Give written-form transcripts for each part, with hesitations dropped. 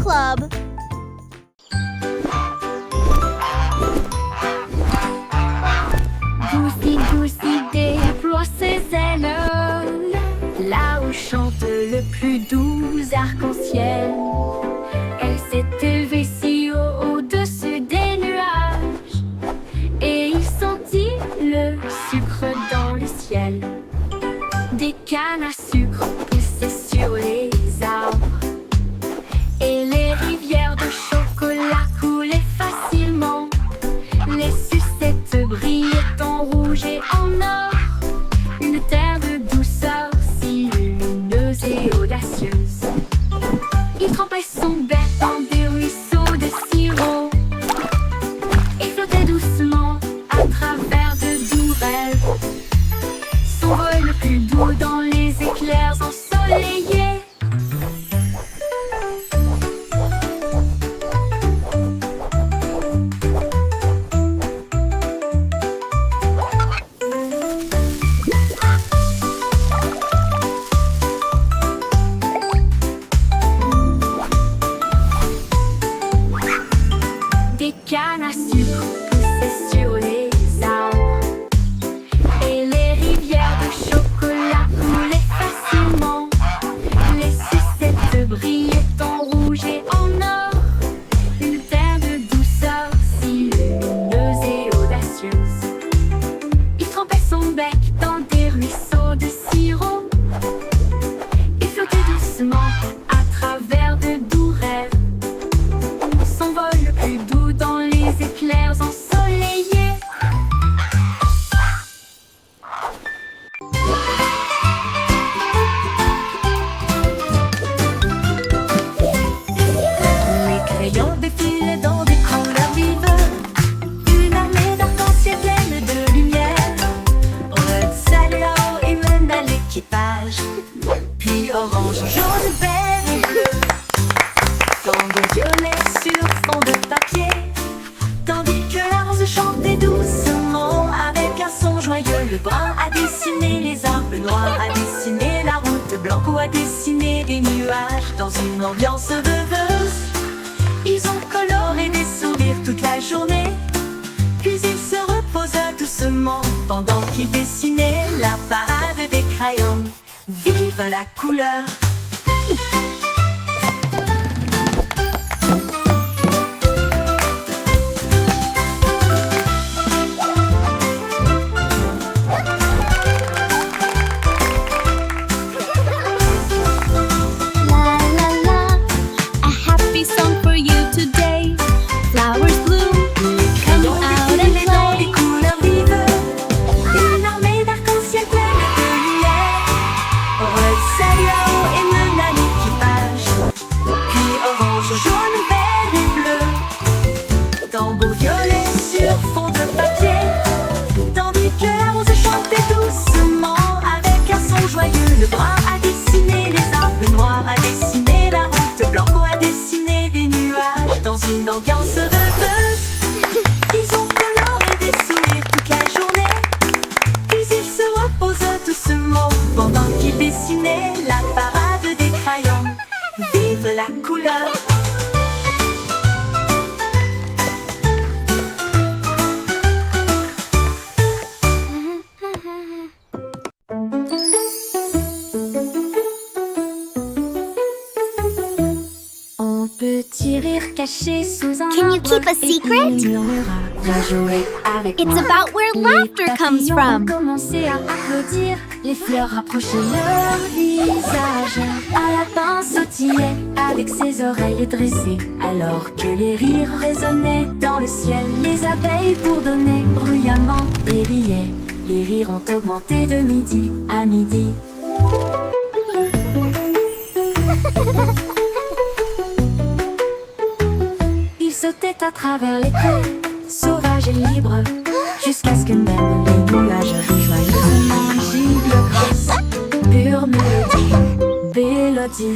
Club. Goosey déploie ses ailes, là où chante le plus doux arc-en-ciel. Elle s'est élevée si haut au-dessus des nuages, et il sentit le sucre dans le ciel. Des cannes à sucre poussaient sur les arbres, et les rivières de chocolat coulaient facilement. Les sucettes brillaient en rouge et en or, une terre de douceur si lumineuse et audacieuse. Il trempait son bec dans des ruisseaux de sirop et flottait doucement à travers de doux rêves. Son vol le plus doux dans les éclairs ensoleillés. Des cannes à sucre poussaient sur les arbres, et les rivières de chocolat coulaient facilement. Les sucettes brillaient en rouge et en or, une terre de douceur si lumineuse et audacieuse. Il trempait son bec dans des ruisseaux de sirop et flottait doucement à travers de doux rêves. Son vol le plus doux dans les éclairs ensoleillés. Les crayons défilaient dans des couleurs vives, une armée d'arc-en-ciel pleine de lumière. Red salue et mène à l'équipage, puis orange, jaune, vert et bleu. Tango violet sur fond de papier, tandis que la rose chantait doucement avec un son joyeux. Le brun a dessiné les arbres, noirs a dessiné la route, blanc a dessiné des nuages dans une ambiance rêveuse. Ils ont coloré des sourires toute la journée, puis ils se reposent doucement pendant qu'ils dessinaient la parade des crayons. Vive la couleur! La la la, a happy song for you today. Flowers bloom, come out and Dans des play. couleurs vives, une armée d'arc-en-ciel pleine de lumière. Red salue et mène à l'équipage, puis orange, jaune, vert et bleu. Tambour violet sur fond de papier, tandis que la rose chantait doucement avec un son joyeux. Le brun a dessiné les arbres, le noir a dessiné la route, blanc a dessiné des nuages dans une ambiance rêveuse. Ils ont coloré des sourires toute la journée, puis ils se reposent doucement pendant qu'ils dessinaient la parade des crayons. Vive la couleur! On peut rire caché sous un Can you arbre keep a et secret? il murmura, viens jouer avec It's moi. about where Les laughter comes papillons from. ont commencé à applaudir, les fleurs rapprochaient leur visage. Un lapin sautillait avec ses oreilles dressées, alors que les rires résonnaient dans le ciel. Les abeilles bourdonnaient bruyamment et riaient. Les rires ont augmenté de midi à midi. Ils sautaient à travers les prés, sauvages et libres, jusqu'à ce que même les nuages rejoignent. Gigle grosse, pure mélodie.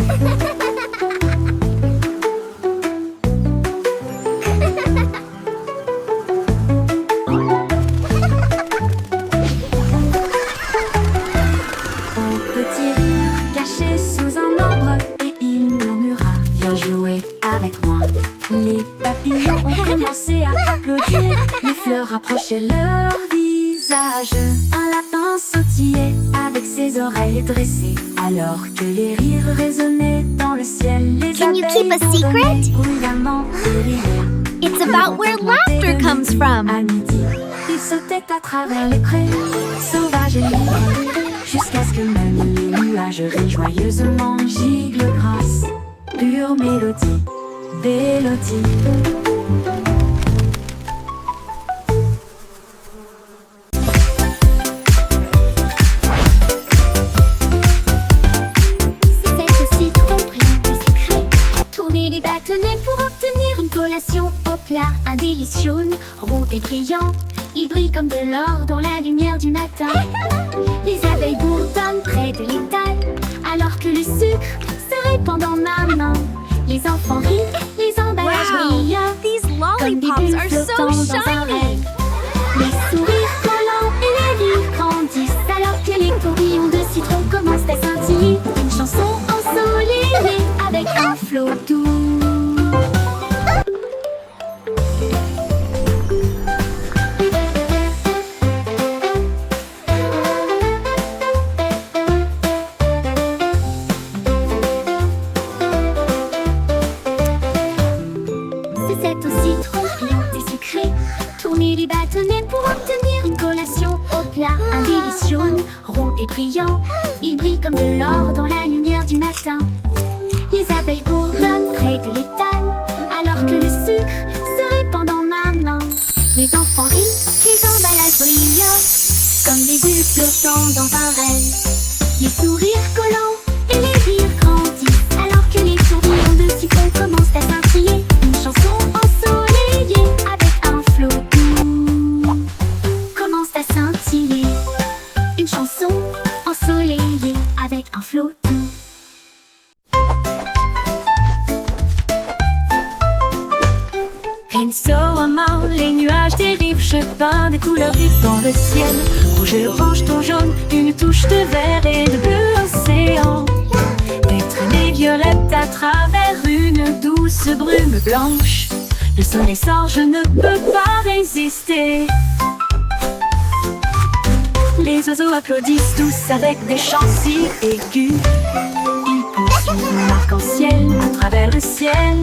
approchaient leur visage. Un lapin sautillait avec ses oreilles dressées, alors que les rires résonnaient dans le ciel. Les Can you keep a abeilles secret? bourdonnaient bruyamment et riaient. It's about where laughter comes from. À midi, ils sautaient à travers les prés, sauvages et libres, jusqu'à ce que même les nuages rient joyeusement. Gigle grasse, pure mélodie, mélodie. C'est aussi trop brillant et secret. Tourner les bâtonnets pour obtenir une collation au plat. Un délicieux, rond et brillant. Il brille comme de l'or dans la lumière du matin. Les abeilles bourdonnent près de l'étal, alors que le sucre se répand dans ma main. Les enfants rient, les emballages brillent. These Comme des lollipops bulles are so flottant dans un shiny. rêve. Les sourires collants et les rires grandissent, alors que les tourbillons de citron commencent à scintiller. Une chanson ensoleillée avec un flot doux. C'est aussi trop brillant et sucré. Tourner les bâtonnets pour obtenir une collation au plat. Un délicieux, rond et brillant. Il brille comme de l'or dans la lumière du matin. Les abeilles bourdonnent près de l'étal, alors que le sucre se répand dans ma main. Les enfants rient, les emballages brillent, comme des bulles flottant dans un rêve. Les sourires collants et les rires grandissent, alors que les tourbillons de citron commencent à scintiller. Une chanson ensoleillée avec un flot doux commence à scintiller. Une chanson ensoleillée avec un flot doux. Insolemment, les nuages dérivent, je peins des couleurs vives dans le ciel. Rouge et orange, ton jaune, une touche de vert et de bleu océan. Des traînées violettes à travers une douce brume blanche. Le soleil sort, je ne peux pas résister. Les oiseaux applaudissent tous avec des chants si aigus. Ils poursuivent mon arc-en-ciel à travers le ciel.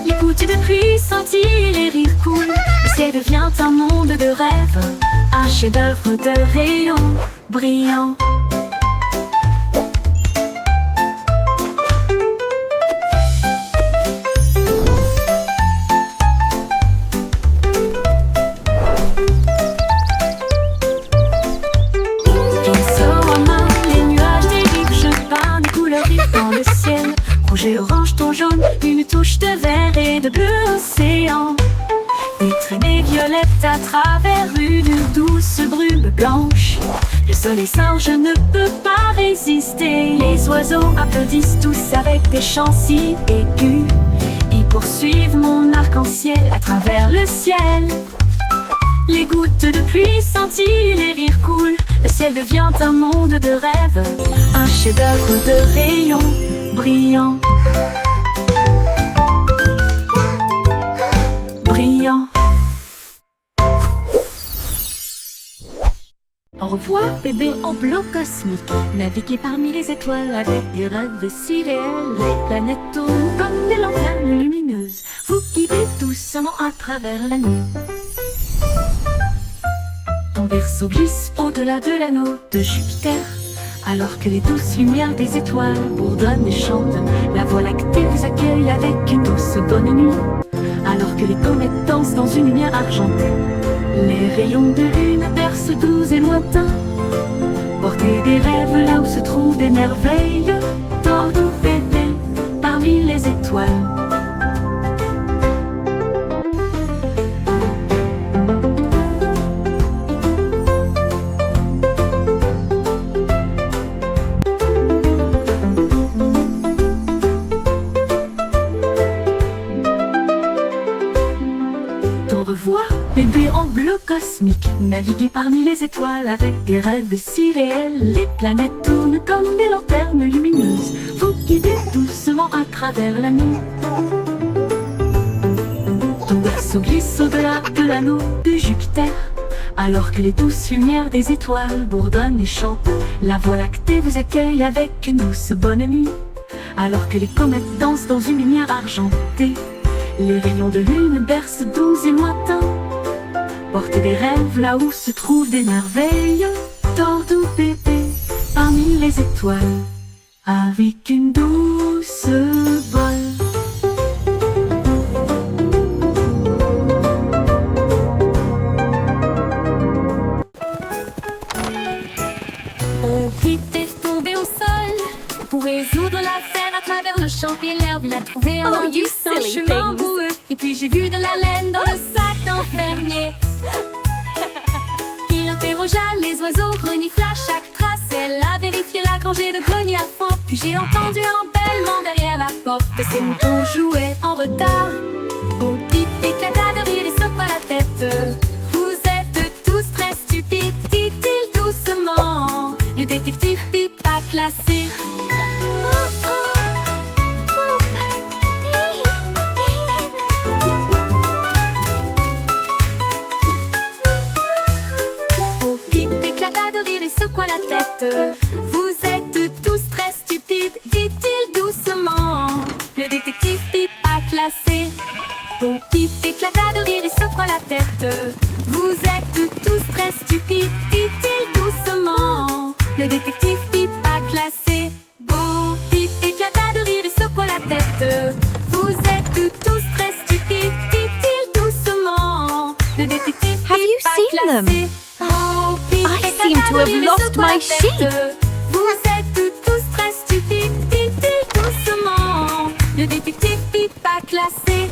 Les gouttes de pluie scintillent, les rires coulent. Le ciel devient un monde de rêve, un chef-d'œuvre de rayons brillants. Insolemment, les nuages dérivent, je peins des couleurs vives dans le ciel. Rouge et orange, ton jaune, une touche de vert et de bleu océan. Des traînées violettes à travers une douce brume blanche. Le soleil sort, je ne peux pas résister. Les oiseaux applaudissent tous avec des chants si aigus. Ils poursuivent mon arc-en-ciel à travers le ciel. Les gouttes de pluie scintillent, les rires coulent. Le ciel devient un monde de rêve, un chef-d'œuvre de rayons brillants. Brillant. Au revoir, bébé en bleu cosmique. Naviguez parmi les étoiles avec des rêves si réels. Les planètes tournent comme des lanternes lumineuses. Vous guidez doucement à travers la nuit. Ton berceau glisse au-delà de l'anneau de Jupiter. Alors que les douces lumières des étoiles bourdonnent et chantent, la Voie lactée vous accueille avec une douce bonne nuit. Alors que les comètes dansent dans une lumière argentée, les rayons de lune bercent doux et lointains. Portez des rêves là où se trouvent des merveilles. Tordons bébé parmi les étoiles. Au revoir, bébé en bleu cosmique. Naviguez parmi les étoiles avec des rêves si réels. Les planètes tournent comme des lanternes lumineuses. Vous guidez doucement à travers la nuit. Ton berceau glisse glisse au-delà de l'anneau de Jupiter. Alors que les douces lumières des étoiles bourdonnent et chantent, la Voie lactée vous accueille avec une douce bonne nuit. Alors que les comètes dansent dans une lumière argentée, les rayons de lune bercent doux et lointains. Portez des rêves là où se trouvent des merveilles. Dors doux bébé parmi les étoiles, avec une douce voile. On était tombé au sol pour résoudre l'affaire à travers le champ et l'herbe. Il a trouvé un indice, un chemin boueux. Et puis j'ai vu de la laine dans le sac d'enfermier. Il interrogea les oiseaux, renifla chaque trace. Elle a vérifié la rangée de greniers à fond. Puis j'ai entendu un bêlement derrière la porte. Ces moutons jouaient en retard. Au pip éclata de rire et secoua la tête. Vous êtes tous très stupides, dit-il doucement. Le détective Pip a classé. Au Pip éclata de rire et secoua la tête. Vous êtes tous très stupides, dit-il doucement. Le détective Pip a classé. Au Pip éclata de rire et secoua la tête. Vous êtes tous très stupides, dit-il doucement. Le détective Pip a classé. Bon Pip éclata de rire et secoua la tête. Vous êtes tous très stupides, dit-il doucement. Le détective Pip Have you a seen them? classé. Bon Pip I éclata seem to de have rire et lost secoua la my sheep. tête. Vous êtes tous très stupides, dit-il doucement. Le détective Pip a classé.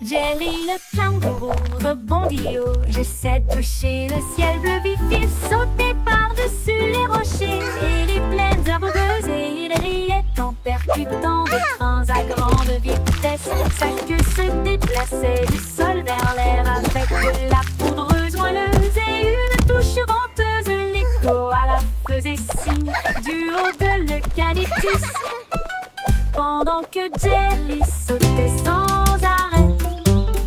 Jelly le kangourou rebondit haut. J'essaie de toucher le ciel bleu vif. Il sautait par-dessus les rochers et les plaines herbeuses. Et il riait en percutant des trains à grande vitesse. Sa queue se déplaçait du sol vers l'air avec de la poudreuse moelleuse et une touche venteuse. L'écho à la faisait signe du haut de l'eucalyptus. Pendant que Jelly sautait sans arrêt,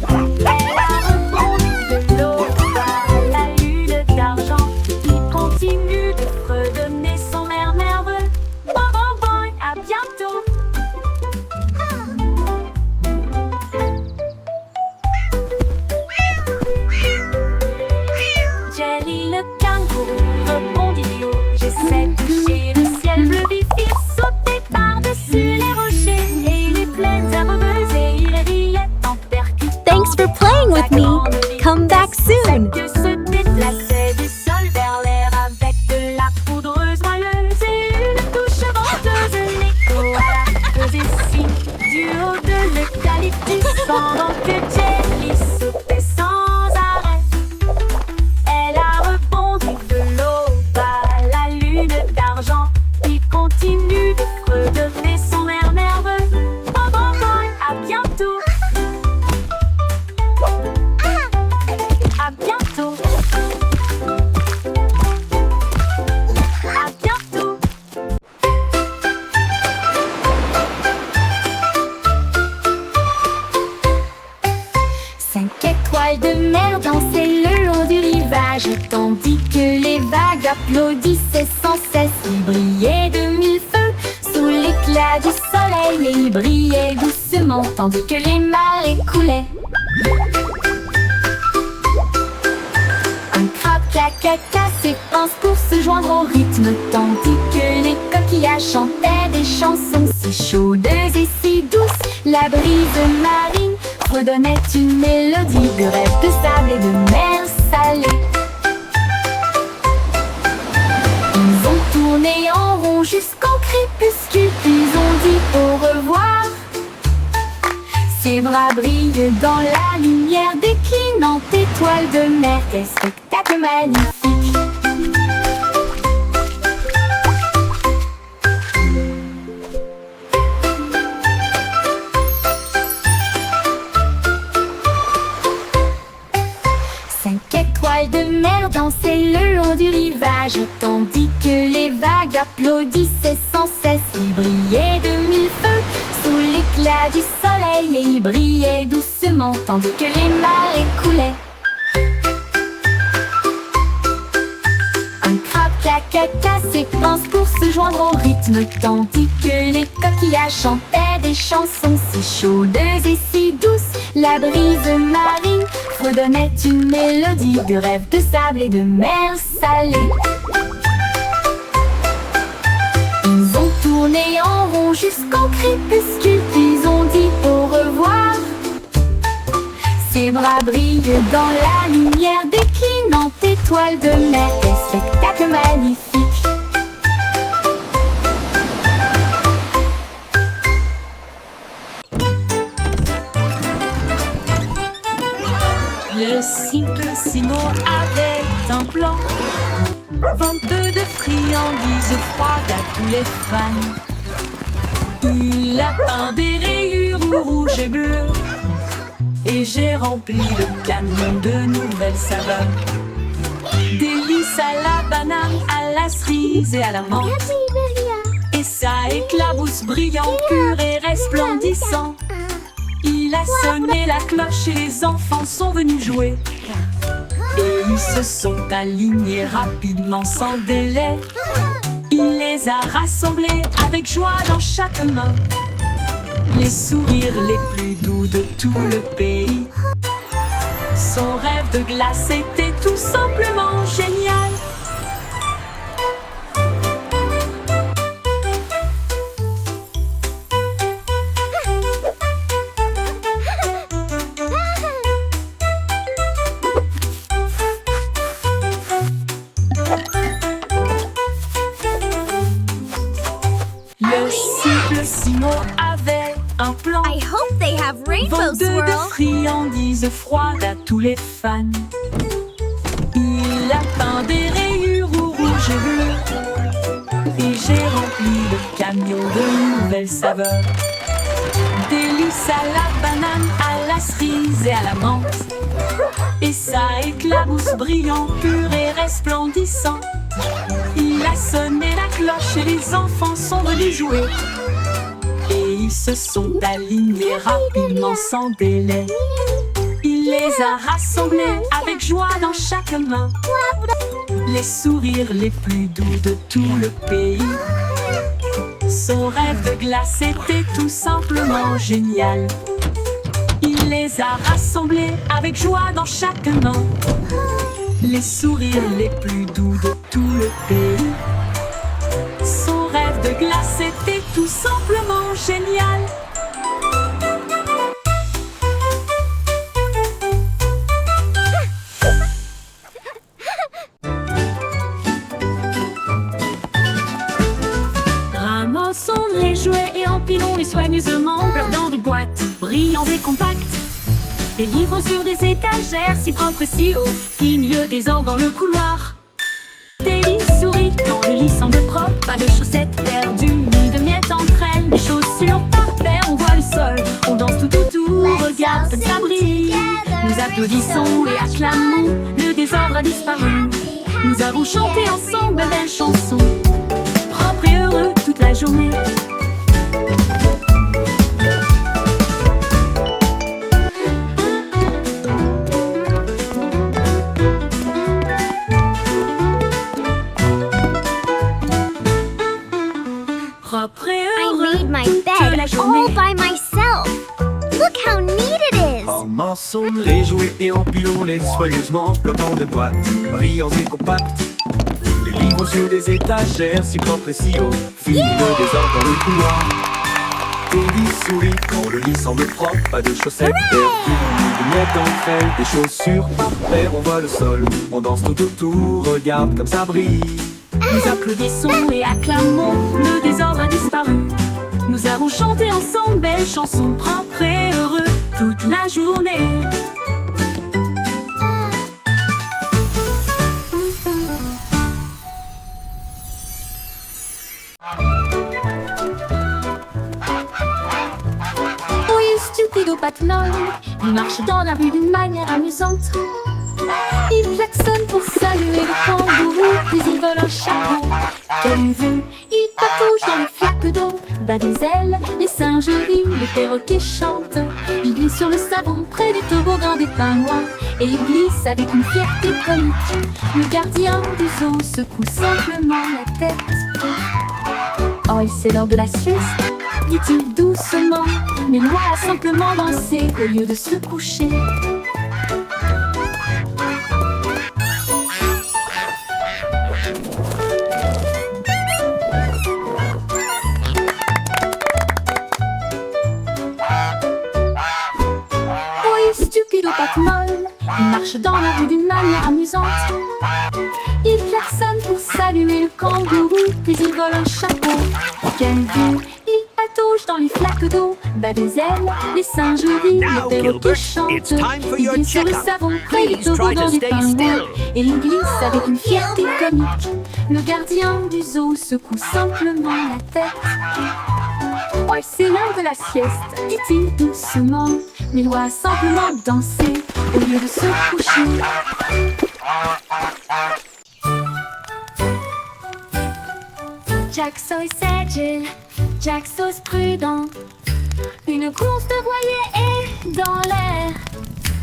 elle a rebondi de l'eau à la lune d'argent qui continue de redonner son air nerveux. Bon, bon, bon, à bientôt. Jelly le kangourou rebondit haut. J'essaie de toucher le ciel bleu vif. Il sautait par-dessus les rochers et les plaines herbeuses et il riait en percutant. Thanks for playing with me. Come back soon. Que se déplaçait du sol vers l'air avec de la poudreuse moelleuse et une touche venteuse. L'écho à la faisait signe du haut de l'eucalyptus. Pendant que Jelly sautait sans arrêt, elle a rebondi de l'aube à la lune d'argent qui continue de redonner son air nerveux. Bon, bon, bon, à bientôt. À bientôt. À bientôt. 5 étoiles de mer dansaient le long du rivage, tandis que les vagues applaudissaient sans cesse. Il brillait de mille feux sous l'éclat du soleil et il brillait doucement tandis que les marées coulaient. Un crabe caca ses pinces pour se joindre au rythme, tandis que les coquillages chantaient des chansons si chaudes et si douces. La brise marine redonnait une mélodie de rêve de sable et de mer salée. Ils ont tourné en rond jusqu'au crépuscule, puis ont dit au revoir. Ses bras brillent dans la lumière déclinante étoile de mer. Quel spectacle magnifique! 5 étoiles de mer dansaient le long du rivage, tandis que les vagues applaudissaient sans cesse. Ils brillaient de mille feux sous l'éclat du soleil, et ils brillaient doucement tandis que les marées coulaient. Un crabe caca s'épanse pour se joindre au rythme, tandis que les coquillages chantaient des chansons si chaudes et si douces. La brise marine fredonnait une mélodie de rêves de sable et de mer salée. Ils ont tourné en rond jusqu'au crépuscule, puis ils ont dit au revoir. Ses bras brillent dans la lumière des clinantes étoiles de mer. Quel spectacle magnifique! Le cycle Simon avait un plan, venteux de friandises froides à tous les fans. Il a peint des rayures rouges et bleues, et j'ai rempli le camion de nouvelles saveurs. Délices à la banane, à la cerise et à la menthe. Et ça éclabousse brillant, pur et resplendissant. Il a sonné la cloche et les enfants sont venus jouer. Et ils se sont alignés rapidement sans délai. Il les a rassemblés avec joie dans chaque main. Les sourires les plus doux de tout le pays. Son rêve de glace était tout simplement génial. Le cycle Simon avait un plan. I hope they have rainbow Venteux de swirl. friandises froides à tous les fans. Il a peint des rayures rouges et bleues, et j'ai rempli le camion de nouvelles saveurs. Délices à la banane, à la cerise et à la menthe. Et ça éclabousse brillant, pur et resplendissant. Il a sonné la cloche et les enfants sont venus jouer. Et ils se sont alignés rapidement sans délai. Il les a rassemblés avec joie dans chaque main. Les sourires les plus doux de tout le pays. Son rêve de glace était tout simplement génial. Il les a rassemblés avec joie dans chaque main. Les sourires les plus doux de tout le pays. Son rêve de glace était tout simplement génial. Ramassons les jouets et empilons-les soigneusement dans des boîtes brillantes et compactes. Des livres sur des étagères si propres si hauts qu'il n'y a des ordres dans le couloir. Des lits souris quand le lit semble propre, pas de chaussettes perdues ni de miettes entre elles. Les chaussures par paire, on voit le sol, on danse tout, regarde comme ça brille. Nous applaudissons et acclamons, le désordre a disparu. Nous avons chanté ensemble de belles chansons, propres et heureux toute la journée. Propre et I heureux made my toute bed la all journée. by myself. Look how neat it is. Ramassons les jouets et empilons-les soigneusement, flottant de boîtes, brillants et compacts. Les livres sur des étagères, si propres et si hauts, fini le désordre dans le couloir. Des lits souris quand le lit semble propre, pas de chaussettes perdues, ni de miettes entre elles. Des chaussures par paire, on voit le sol, on danse tout autour, regarde comme ça brille. Nous applaudissons et acclamons, le désordre a disparu. Nous avons chanté ensemble belles chansons, propres et heureux toute la journée. Oui, stupido patinol, il marche dans la rue d'une manière amusante. Il klaxonne pour saluer le kangourou, puis il vole un chapeau. Quelle vue! Il patouche dans les flaques d'eau, bat des ailes, les singes rient, les perroquets chantent. Il glisse sur le savon près du toboggan des pingouins, et il glisse avec une fierté comique. Le gardien du zoo secoue simplement la tête. Oh, et c'est l'heure de la sieste, dit-il doucement, mais Loi a simplement dansé au lieu de se coucher. Stupide aux pattes molles, il marche dans la rue d'une manière amusante. Il klaxonne pour saluer le kangourou, puis il vole un chapeau. Quelle vue! Il patauge dans les flaques d'eau, bat des ailes, les singes rient, les perroquets chantent. Il glisse sur le savon près du toboggan des pingouins, et il glisse avec une fierté comique. Le gardien du zoo secoue simplement la tête. Oh, c'est l'heure de la sieste, dit-il doucement, mais Loi a simplement dansé au lieu de se coucher. Jack Sauce agile, Jack Sauce prudent. Une course de voilier est dans l'air.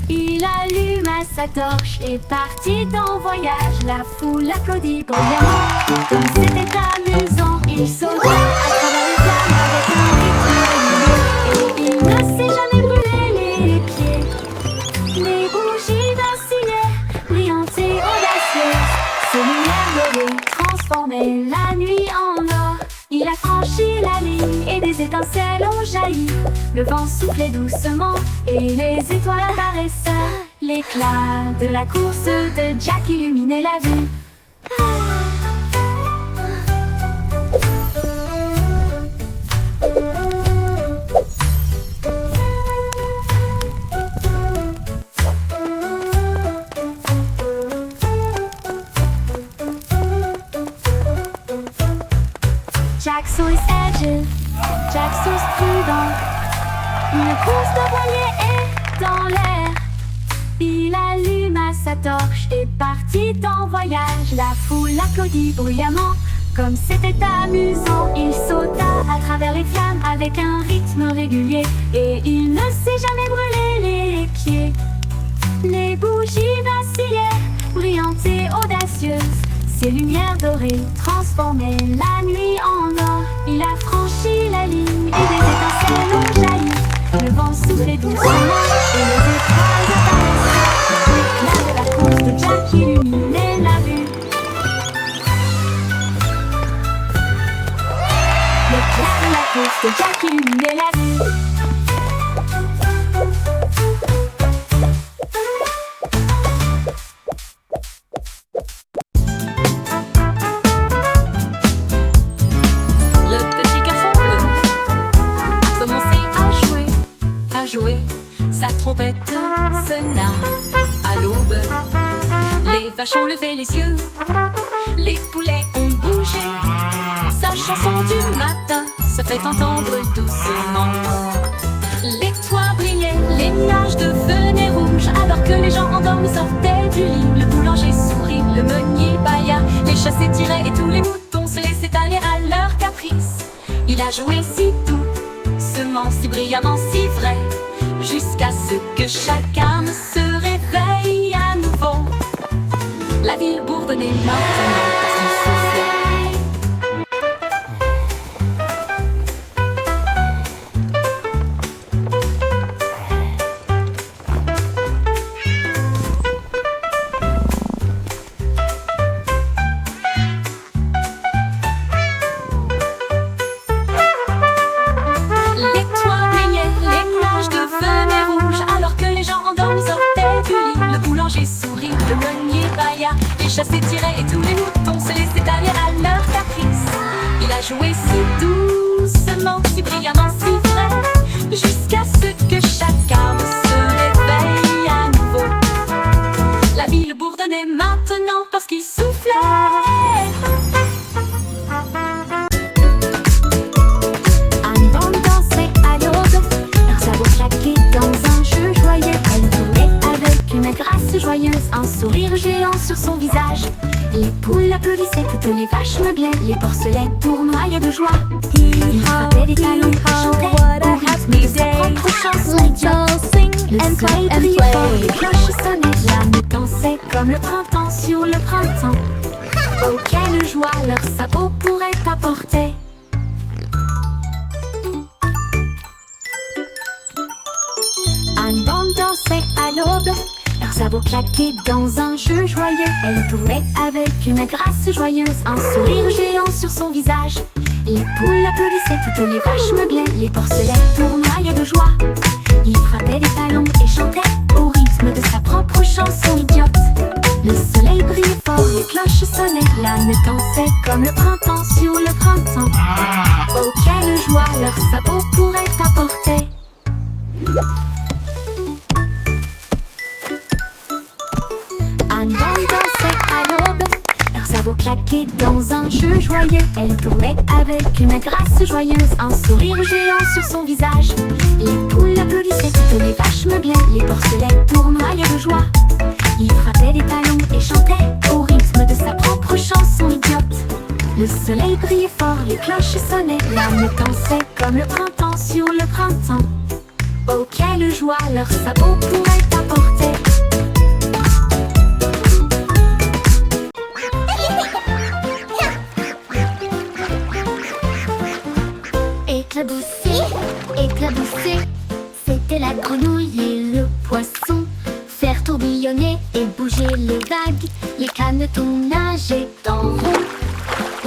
Il alluma sa torche et partit en voyage. La foule applaudit bruyamment. Comme c'était amusant, il sauta à travers les flammes avec un rythme régulier. Et il ne s'est jamais brûlé les pieds. Les bougies vacillaient, brillantes et audacieuses. Ses lumières dorées transformaient la nuit en or. Il a franchi la ligne et des étincelles ont jailli. Le vent soufflait doucement et les étoiles apparaissaient. L'éclat de la course de Jack illuminait la vue. Jack Sauce agile, Jack Sauce prudent. Une course de voilier est dans l'air. Il alluma sa torche et partit en voyage. La foule applaudit bruyamment. Comme c'était amusant, il sauta à travers les flammes avec un rythme régulier. Et il ne s'est jamais brûlé les pieds. Les bougies vacillaient, brillantes et audacieuses. Ses lumières dorées transformaient la nuit en or. Il a franchi la ligne et des étincelles ont jailli. Le vent soufflait doucement et les étoiles apparaissaient. L'éclat de la course de Jack illuminait la vue. L'éclat de la course de Jack illuminait la vue. Sa trompette sonna à l'aube. Les vaches ont levé les yeux, les poulets ont bougé. Sa chanson du matin se fait entendre doucement. Les toits brillaient, les nuages devenaient rouges, alors que les gens endormis sortaient du lit. Le boulanger sourit, le meunier bâilla, les chats s'étiraient et tous les moutons se laissaient aller à leur caprice. Il a joué si doucement, si brillamment, si vrai, jusqu'à ce que chacun se réveille à nouveau. La ville bourdonnait maintenant parce qu'il soufflait. Les toits brillaient, les nuages devenaient rouges, alors que les gens endormis sortaient du lit. Le boulanger sourit, le meunier bâilla, les chats s'étiraient et tous les moutons se laissaient aller à leur caprice. Il a joué si doucement, si brillamment, si vrai, jusqu'à ce que chacun se réveille à nouveau. La ville bourdonnait maintenant parce qu'il soufflait. Dans un jeu joyeux, elle jouait avec une grâce joyeuse. un sourire géant sur son visage. Les poules applaudissaient, toutes les vaches meuglaient, les porcelets tournoyaient de joie. Il frappait des talons et chantait au rythme de sa propre chanson Let's idiote. all sing Le and clap soleil and brillait fort, les play. cloches sonnaient, l'âme dansait comme le printemps sur le printemps. Oh, quelle joie leur sabot pourrait apporter. Anne Bande dansait à l'aube, leurs sabots claquaient dans un jeu joyeux. Elle jouait avec une grâce joyeuse, un sourire géant sur son visage. Les poules applaudissaient, toutes les vaches meuglaient, les porcelets tournoyaient de joie. Il frappait des talons et chantait au rythme de sa propre chanson idiote. Le soleil brillait fort, les cloches sonnaient, l'âne dansait comme le printemps sur le printemps. Oh, quelle joie leur sabot pourrait apporter. Anne Bande dansait à l'aube, leurs sabots claquaient dans un jeu joyeux. Elle tournait avec une grâce joyeuse, un sourire géant sur son visage. Les poules applaudissaient, toutes les vaches meuglaient, les porcelets tournoyaient de joie. Il frappait des talons et chantait au rythme de sa propre chanson idiote. Le soleil brillait fort, les cloches sonnaient, l'âme dansait comme le printemps sur le printemps. Oh, quelle joie leur sabot pourrait apporter. Éclabousser, éclabousser, c'était la grenouille et le poisson. Faire tourbillonner et bouger les vagues, les canetons nageaient en rond.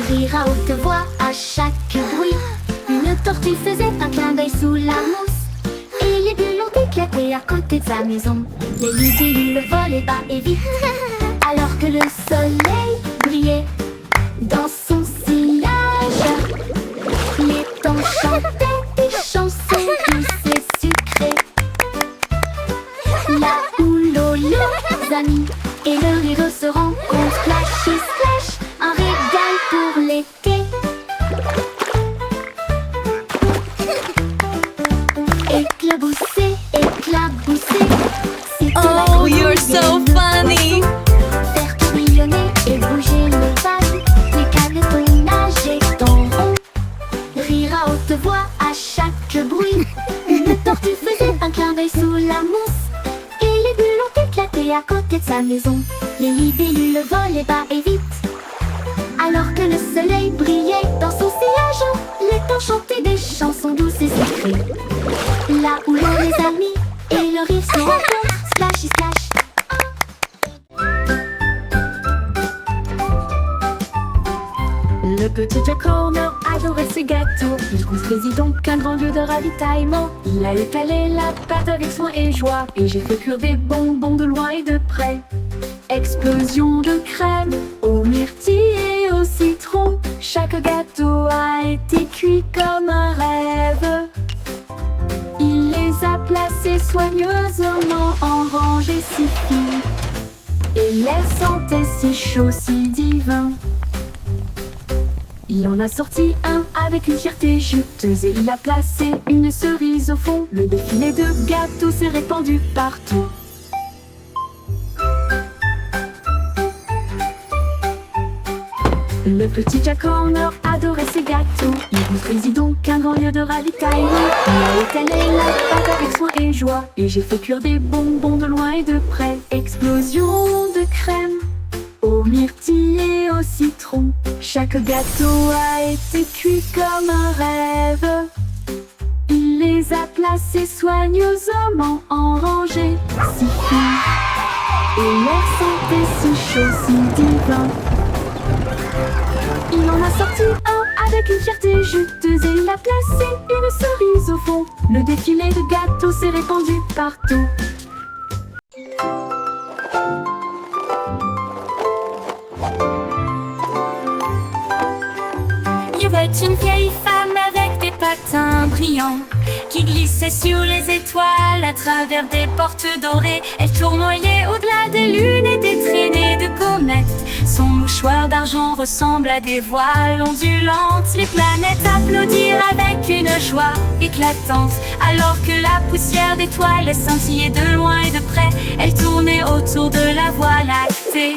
Rire à haute voix à chaque bruit, une tortue faisait un clin d'œil sous la mousse. Et les bulles ont éclaté à côté de sa maison. Les libellules volaient bas et vite, alors que le soleil brillait dans son sillage. Les temps chantaient des chansons douces et sucrées. La houle aux leurs amis et le rire se rencontrent. Flash et slash, un régal pour l'été. Éclabousser, éclabousser, c'était la Oh, grenouille you're et so le funny. poisson. Faire tourbillonner et bouger les vagues, les canetons nageaient en rond. Rire à haute voix à chaque bruit, une tortue faisait un clin d'œil sous la mousse. Et les bulles ont éclaté à côté de sa maison. Les libellules volaient bas et vite, alors que le soleil brillait dans son sillage. Les temps chantaient des chansons douces et sucrées. Là où l'on les amis et le rire se rencontrent. Splashy splash. Le petit Jack Horner adorait ses gâteaux. Il construisit donc un grand lieu de ravitaillement. Il a étalé la pâte avec soin et joie, et j'ai fait cuire des bonbons de loin et de près. Explosion de crème aux myrtilles et au citron. Chaque gâteau a été cuit comme un rêve. Il les a placés soigneusement en rangées si fines, et l'air sentait si chaud, si divin. Il en a sorti un avec une fierté juteuse, et il a placé une cerise au fond. Le défilé de gâteaux s'est répandu partout. Le petit Jack Horner adorait ses gâteaux. Il construisit donc un grand lieu de ravitaillement. Il a étalé la pâte avec soin et joie, et j'ai fait cuire des bonbons de loin et de près. Explosion de crème aux myrtilles et au citron. Chaque gâteau a été cuit comme un rêve. Il les a placés soigneusement en rangées si fines, et l'air sentait si chaud, si divin. Il en a sorti un avec une fierté juteuse, et il a placé une cerise au fond. Le défilé de gâteaux s'est répandu partout. Il y avait une vieille femme avec des patins brillants qui glissait sur les étoiles à travers des portes dorées. Elle tournoyait au-delà des lunes et des traînées de comètes. Son mouchoir mouchoirs d'argent ressemblent à des voiles ondulantes. Les planètes applaudirent avec une joie éclatante, alors que la poussière d'étoiles les scintillait de loin et de près. Elle tournait autour de la Voie lactée,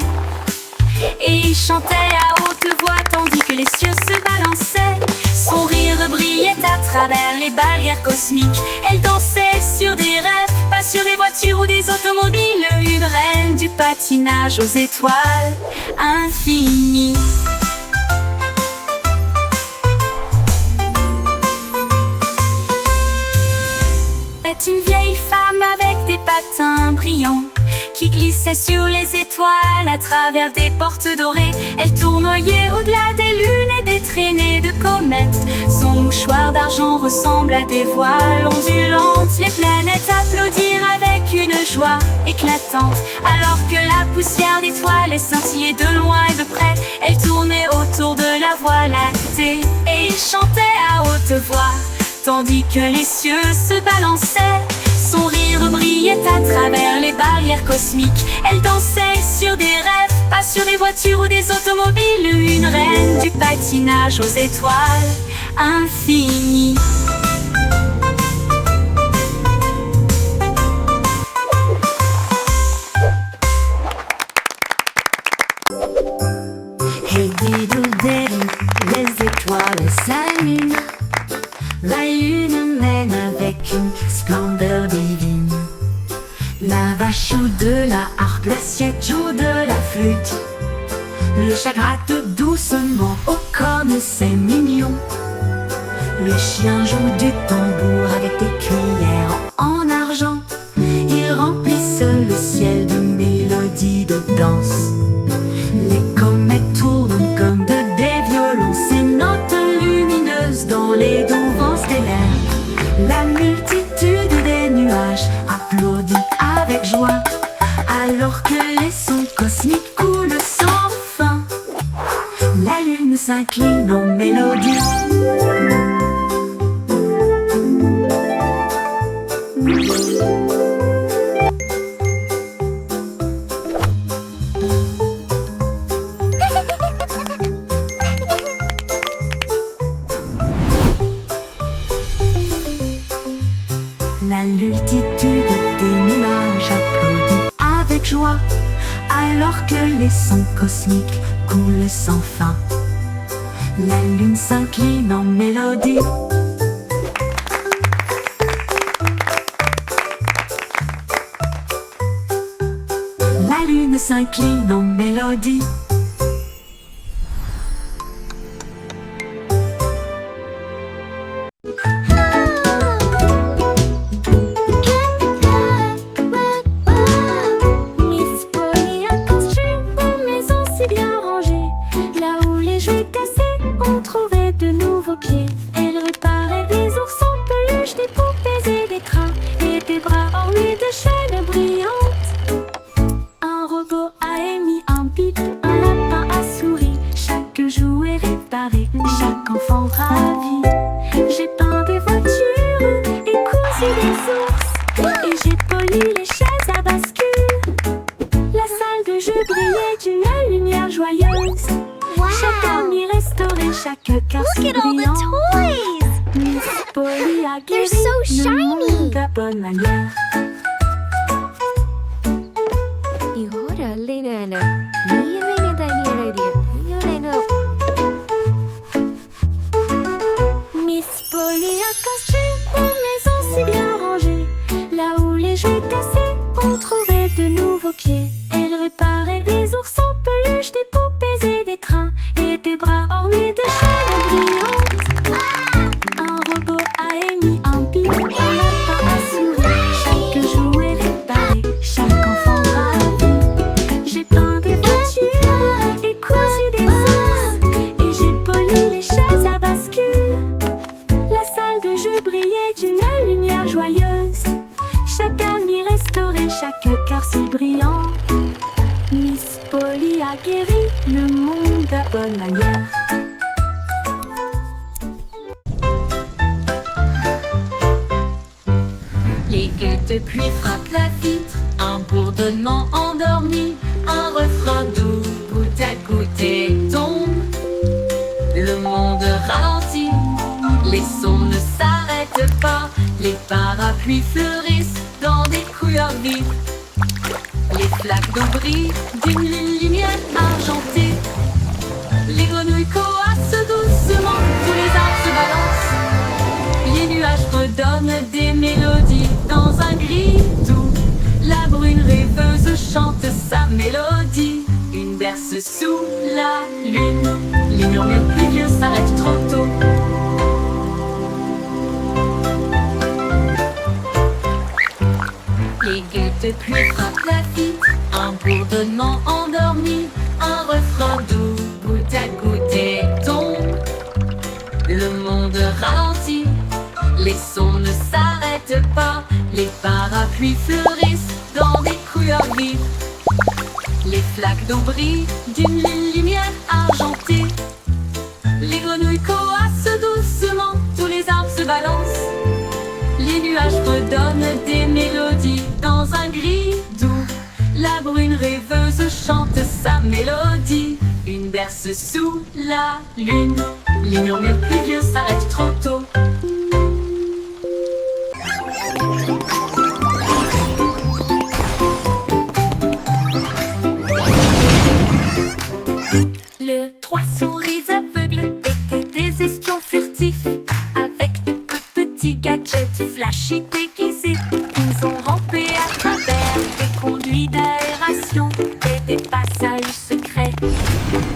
et il chantait à haute voix tandis que les cieux se balançaient. Son rire brillait à travers les barrières cosmiques. Elle dansait sur des rêves, pas sur des voitures ou des automobiles. Une reine du patinage aux étoiles infinies. C'est une vieille femme avec des patins brillants qui glissait sur les étoiles à travers des portes dorées. Elle tournoyait au-delà des lunes et des traînées de comètes. Son mouchoir d'argent ressemble à des voiles ondulantes. Les planètes applaudirent avec une joie éclatante, alors que la poussière d'étoiles les scintillait de loin et de près. Elle tournait autour de la Voie lactée, et il chantait à haute voix tandis que les cieux se balançaient. Son rire brillait à travers les barrières cosmiques. Elle dansait sur des rêves, pas sur des voitures ou des automobiles. Une reine du patinage aux étoiles infinies. Hey diddle-diddle, les étoiles s'allument. La lune mène avec une splendeur divine. La vache joue de la harpe, l'assiette joue de la flûte. Le chat gratte doucement aux cornes, c'est mignon. Le chien joue du tambour avec des cuillères en argent. Ils remplissent le ciel de mélodies de danse. Les comètes tournent comme des violons, ces notes lumineuses dans les doux vents stellaires. La multitude des nuages applaudit avec joie, alors que les sons cosmiques coulent sans fin. La lune s'incline en mélodie. La multitude des nuages applaudit avec joie, alors que les sons cosmiques coulent sans fin. La lune s'incline en mélodie. La lune s'incline en mélodie. Miss Polly a construit une maison si bien rangée. Là où les jouets cassés ont trouvé de nouveaux pieds. Elle réparait des ours en peluche, des poupées et des trains, et des bras ornés de chaînes brillantes. Un robot a émis un bip, un lapin a souri. Chaque jouet réparé, chaque enfant ravi. J'ai peint des voitures et cousu des ours, et j'ai poli les chaises à bascule. La salle de jeu brillait d'une lumière joyeuse. Chaque ami restauré, chaque cœur si Look at all brillant. the toys! Miss Polly a guéri so le shiny. monde à bonne manière. Miss Polly a construit une maison si bien rangée. Là où les jouets cassés ont trouvé de nouveaux pieds. Elle réparait des ours en peluche, des poupées et des trains, et des bras ornés de chaînes brillantes. Un robot a émis un bip, un lapin a souri. Chaque jouet réparé, chaque enfant ravi. J'ai peint des voitures et cousu des ours, et j'ai poli les chaises à bascule. La salle de jeu brillait d'une lumière joyeuse. Chaque ami restauré, chaque cœur si brillant. Miss Polly a guéri le monde à bonne manière. Les gouttes de pluie frappent la vitre, un bourdonnement endormi, un refrain doux, goutte à goutte et Les sons ne s'arrêtent pas, les parapluies fleurissent dans des couleurs vives. Les flaques d'eau brillent d'une lumière argentée. Les grenouilles coassent doucement, tous les arbres se balancent. Les nuages redonnent des mélodies dans un gris doux. La brune rêveuse chante sa mélodie. Une berce sous la lune. Les murmures pluvieux s'arrêtent trop tôt. Les gouttes de pluie frappent la vitre. Un bourdonnement endormi. Un refrain doux, goutte à goutte et tombe. Le monde ralentit. Les sons ne s'arrêtent pas. Les parapluies fleurissent dans des couleurs vives. Les flaques d'eau brillent d'une lumière argentée. Les grenouilles coassent doucement, tous les arbres se balancent. Les nuages redonnent des mélodies dans un gris doux. La brune rêveuse chante sa mélodie. Une berce sous la lune. Les murmures pluvieux s'arrêtent trop tôt. Le trois souris aveugles étaient des espions furtifs. Avec de petits gadgets flashy déguisés, ils ont rampé à travers des conduits d'aération et des passages secrets.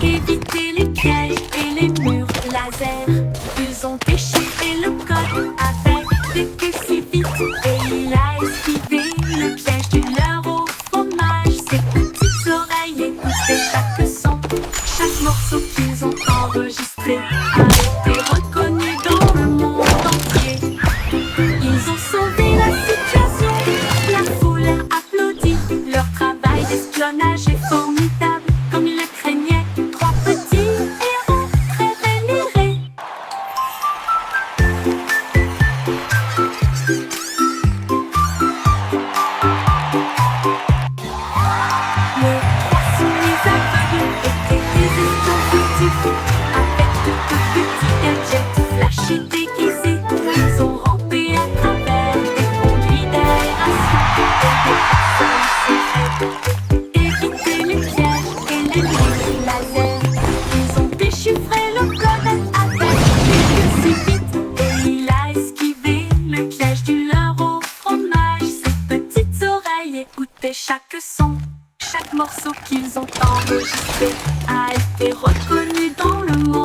Éviter les pièges et les murs laser. Ils ont déchiré le code avec des queues si vite. Et il a esquivé le piège du leurre au fromage. Ses petites oreilles écoutaient chaque son. Chaque morceau qu'ils ont enregistré a été reconnu dans le monde entier. Ils ont sauvé la situation, la foule a applaudi. Leur travail d'espionnage est formidable, comme ils le craignaient. Trois petits héros très vénérés. Les trois souris aveugles étaient des espions furtifs. Avec de petits gadgets flashy déguisés, ils ont rampé à travers des conduits d'aération et des passages secrets. Éviter les pièges et les murs laser. Ils ont déchiffré le code avec des queues si vite. Et il a esquivé le piège du leurre au fromage. Ses petites oreilles écoutaient chaque son. Chaque morceau qu'ils ont enregistré a été reconnu dans le monde